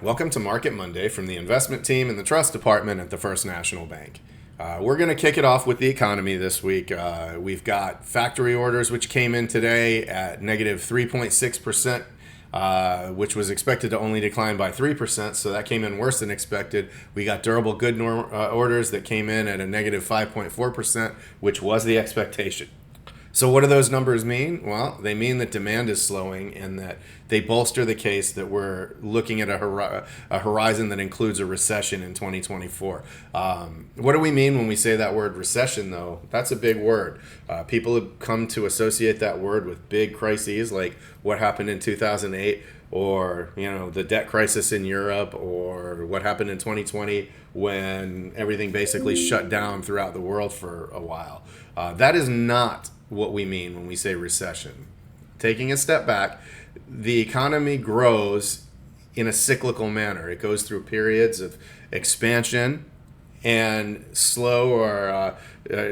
Welcome to Market Monday from the investment team and the trust department at the First National Bank. We're going to kick it off with the economy this week. We've got factory orders, which came in today at negative 3.6%, which was expected to only decline by 3%, so that came in worse than expected. We got durable good orders that came in at a negative 5.4%, which was the expectation. So what do those numbers mean? Well, they mean that demand is slowing and that they bolster the case that we're looking at a horizon that includes a recession in 2024. What do we mean when we say that word recession, though? That's a big word. People have come to associate that word with big crises like what happened in 2008 or the debt crisis in Europe or what happened in 2020 when everything basically shut down throughout the world for a while. That is not what we mean when we say recession. Taking a step back, the economy grows in a cyclical manner. It goes through periods of expansion and slow or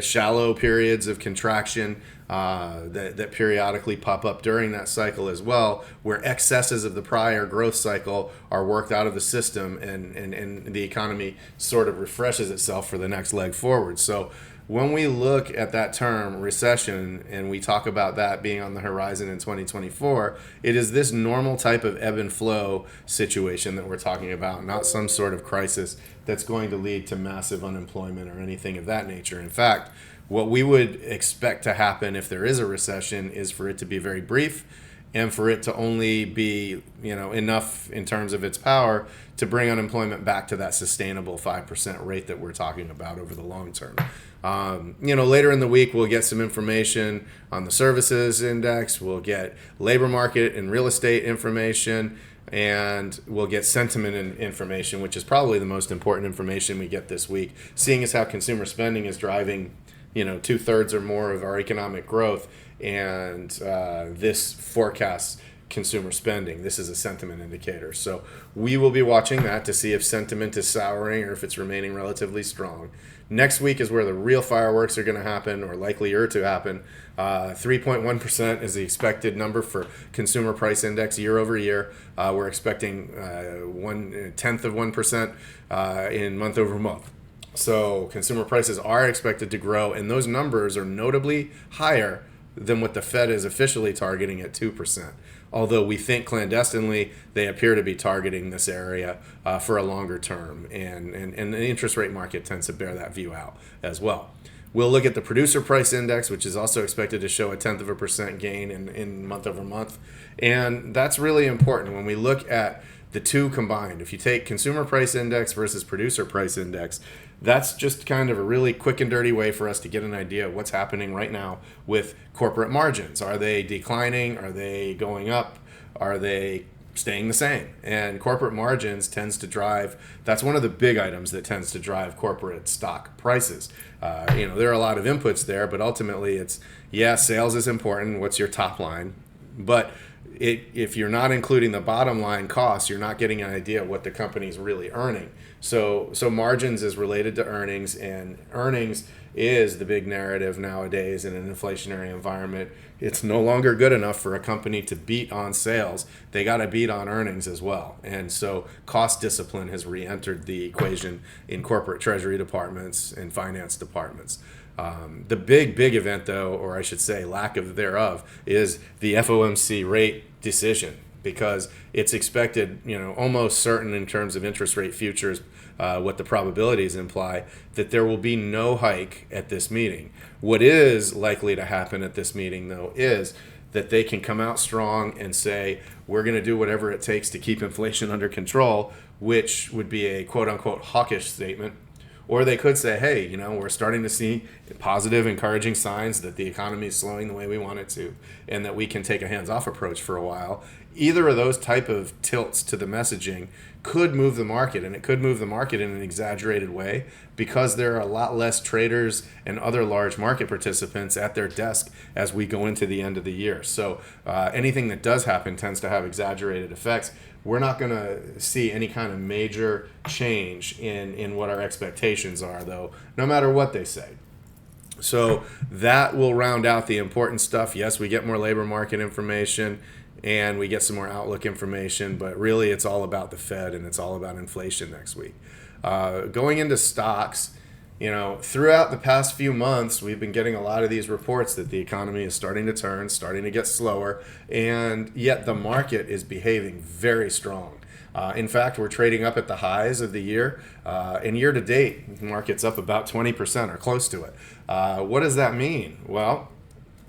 shallow periods of contraction that periodically pop up during that cycle as well, where excesses of the prior growth cycle are worked out of the system and the economy sort of refreshes itself for the next leg forward. So when we look at that term recession and we talk about that being on the horizon in 2024, it is this normal type of ebb and flow situation that we're talking about, not some sort of crisis that's going to lead to massive unemployment or anything of that nature. In fact, what we would expect to happen if there is a recession is for it to be very brief and for it to only be enough in terms of its power to bring unemployment back to that sustainable 5% rate that we're talking about over the long term. Later in the week, we'll get some information on the services index. We'll get labor market and real estate information, and we'll get sentiment information, which is probably the most important information we get this week, seeing as how consumer spending is driving 2/3 or more of our economic growth, and this forecasts consumer spending. This is a sentiment indicator. So we will be watching that to see if sentiment is souring or if it's remaining relatively strong. Next week is where the real fireworks are going to happen, or likely are to happen. 3.1% is the expected number for consumer price index year over year. We're expecting 0.1% in month over month. So consumer prices are expected to grow, and those numbers are notably higher than what the Fed is officially targeting at 2%. Although we think clandestinely they appear to be targeting this area for a longer term, and the interest rate market tends to bear that view out as well. We'll look at the producer price index, which is also expected to show a 0.1% gain in month over month, and that's really important when we look at the two combined. If you take consumer price index versus producer price index, that's just kind of a really quick and dirty way for us to get an idea of what's happening right now with corporate margins. Are they declining? Are they going up? Are they staying the same? And corporate margins tends to drive, that's one of the big items that tends to drive corporate stock prices. There are a lot of inputs there, but ultimately it's, sales is important. What's your top line? But if you're not including the bottom line costs, you're not getting an idea of what the company's really earning. So margins is related to earnings, and earnings is the big narrative nowadays in an inflationary environment. It's no longer good enough for a company to beat on sales. They got to beat on earnings as well. And so cost discipline has re-entered the equation in corporate treasury departments and finance departments. The big event, though, or I should say lack of thereof, is the FOMC rate decision, because it's expected, almost certain in terms of interest rate futures, what the probabilities imply, that there will be no hike at this meeting. What is likely to happen at this meeting, though, is that they can come out strong and say, we're going to do whatever it takes to keep inflation under control, which would be a quote-unquote hawkish statement. Or they could say, hey, we're starting to see positive, encouraging signs that the economy is slowing the way we want it to, and that we can take a hands-off approach for a while. Either of those type of tilts to the messaging could move the market, and it could move the market in an exaggerated way because there are a lot less traders and other large market participants at their desk as we go into the end of the year. So anything that does happen tends to have exaggerated effects. We're not going to see any kind of major change in what our expectations are, though, no matter what they say. So that will round out the important stuff. Yes, we get more labor market information. and we get some more outlook information. But really, it's all about the Fed and it's all about inflation next week. Going into stocks, throughout the past few months, we've been getting a lot of these reports that the economy is starting to turn, starting to get slower, and yet the market is behaving very strong. In fact, we're trading up at the highs of the year, and year to date, the market's up about 20% or close to it. What does that mean? Well,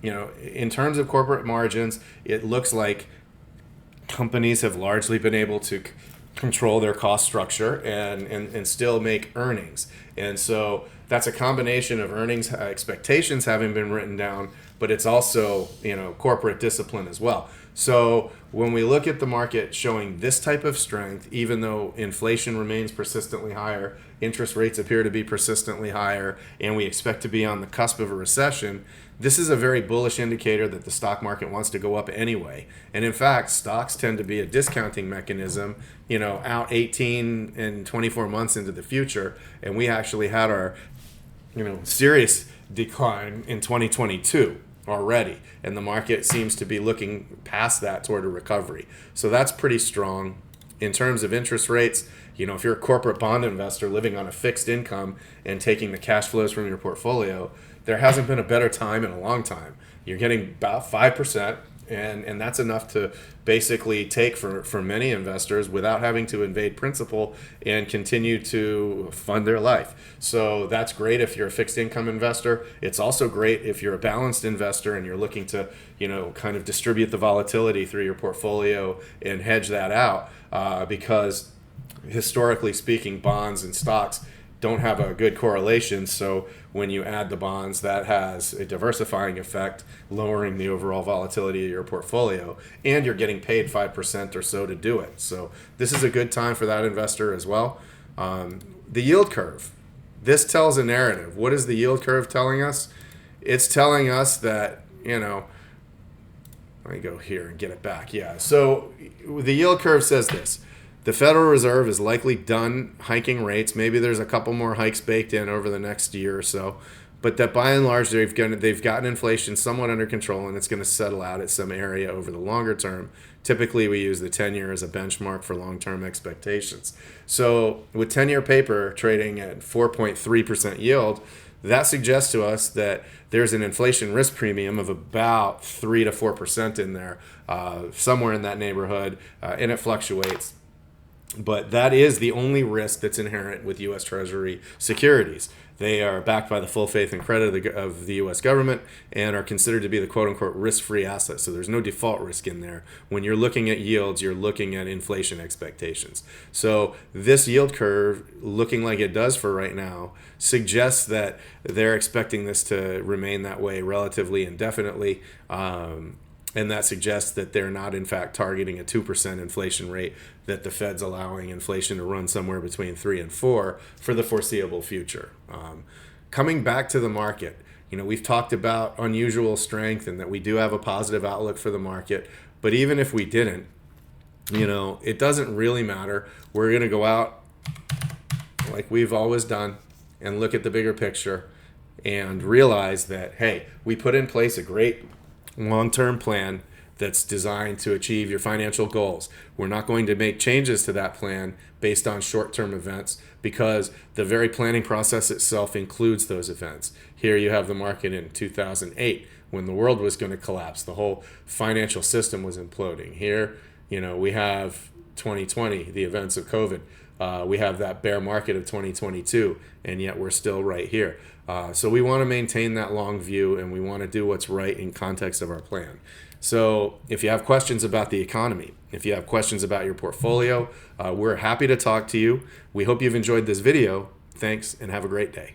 in terms of corporate margins, it looks like companies have largely been able to control their cost structure and still make earnings. And so that's a combination of earnings expectations having been written down, but it's also, corporate discipline as well. So when we look at the market showing this type of strength, even though inflation remains persistently higher, interest rates appear to be persistently higher, and we expect to be on the cusp of a recession, this is a very bullish indicator that the stock market wants to go up anyway. And in fact, stocks tend to be a discounting mechanism, out 18 and 24 months into the future. And we actually had our, serious decline in 2022 already. And the market seems to be looking past that toward a recovery. So that's pretty strong. In terms of interest rates, if you're a corporate bond investor living on a fixed income and taking the cash flows from your portfolio, there hasn't been a better time in a long time. You're getting about 5%, and that's enough to basically take for many investors without having to invade principal and continue to fund their life. So that's great if you're a fixed income investor. It's also great if you're a balanced investor and you're looking to, kind of distribute the volatility through your portfolio and hedge that out, because historically speaking, bonds and stocks don't have a good correlation. So when you add the bonds, that has a diversifying effect, lowering the overall volatility of your portfolio, and you're getting paid 5% or so to do it. So this is a good time for that investor as well. The yield curve. This tells a narrative. What is the yield curve telling us? It's telling us that, let me go here and get it back. Yeah. So the yield curve says this. The Federal Reserve is likely done hiking rates. Maybe there's a couple more hikes baked in over the next year or so, but that by and large they've gotten inflation somewhat under control, and it's going to settle out at some area over the longer term. Typically, we use the 10-year as a benchmark for long-term expectations. So with 10-year paper trading at 4.3% yield, that suggests to us that there's an inflation risk premium of about 3 to 4% in there, somewhere in that neighborhood, and it fluctuates. But that is the only risk that's inherent with U.S. Treasury securities. They are backed by the full faith and credit of the U.S. government and are considered to be the quote-unquote risk-free asset. So there's no default risk in there. When you're looking at yields, you're looking at inflation expectations. So this yield curve, looking like it does for right now, suggests that they're expecting this to remain that way relatively indefinitely. And that suggests that they're not, in fact, targeting a 2% inflation rate, that the Fed's allowing inflation to run somewhere between 3 and 4 for the foreseeable future. Coming back to the market, we've talked about unusual strength and that we do have a positive outlook for the market. But even if we didn't, it doesn't really matter. We're going to go out like we've always done and look at the bigger picture and realize that, hey, we put in place a great long-term plan that's designed to achieve your financial goals. We're not going to make changes to that plan based on short-term events because the very planning process itself includes those events. Here you have the market in 2008 when the world was going to collapse. The whole financial system was imploding. Here, we have 2020, the events of COVID. We have that bear market of 2022, and yet we're still right here. So we want to maintain that long view, and we want to do what's right in context of our plan. So if you have questions about the economy, if you have questions about your portfolio, we're happy to talk to you. We hope you've enjoyed this video. Thanks, and have a great day.